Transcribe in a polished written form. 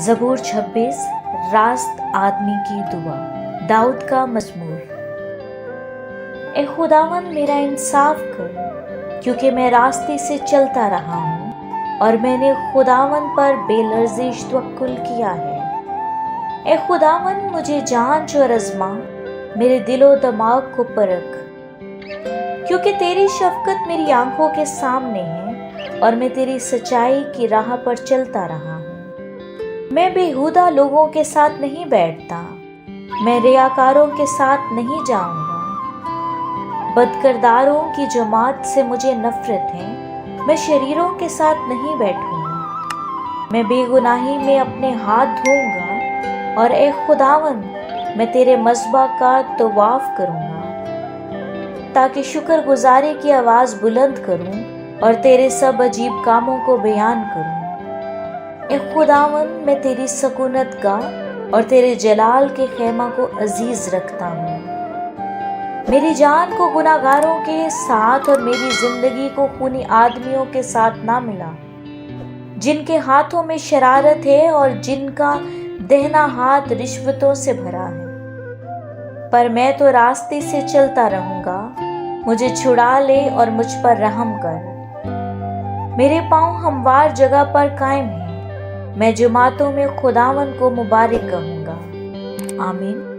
زبور 26 راست آدمی کی دعا۔ داؤد کا مزمور۔ اے خداوند میرا انصاف کر، کیونکہ میں راستے سے چلتا رہا ہوں اور میں نے خداوند پر بے لرزش توکل کیا ہے۔ اے خداوند مجھے جانچ اور آزما، میرے دل و دماغ کو پرکھ، کیونکہ تیری شفقت میری آنکھوں کے سامنے ہے اور میں تیری سچائی کی راہ پر چلتا رہا ہوں۔ میں بیہودہ لوگوں کے ساتھ نہیں بیٹھتا، میں ریاکاروں کے ساتھ نہیں جاؤں گا۔ بدکرداروں کی جماعت سے مجھے نفرت ہے، میں شریروں کے ساتھ نہیں بیٹھوں گا۔ میں بے گناہی میں اپنے ہاتھ دھوؤں گا اور اے خداوند میں تیرے مذبح کا طواف کروں گا، تاکہ شکر گزاری کی آواز بلند کروں اور تیرے سب عجیب کاموں کو بیان کروں۔ اے خداوند میں تیری سکونت گاہ اور تیرے جلال کے خیمہ کو عزیز رکھتا ہوں۔ میری جان کو گناہ گاروں کے ساتھ اور میری زندگی کو خونی آدمیوں کے ساتھ نہ ملا، جن کے ہاتھوں میں شرارت ہے اور جن کا دہنا ہاتھ رشوتوں سے بھرا ہے۔ پر میں تو راستے سے چلتا رہوں گا، مجھے چھڑا لے اور مجھ پر رحم کر۔ میرے پاؤں ہموار جگہ پر قائم ہیں، میں جماعتوں میں خداوند کو مبارک کہوں گا۔ آمین۔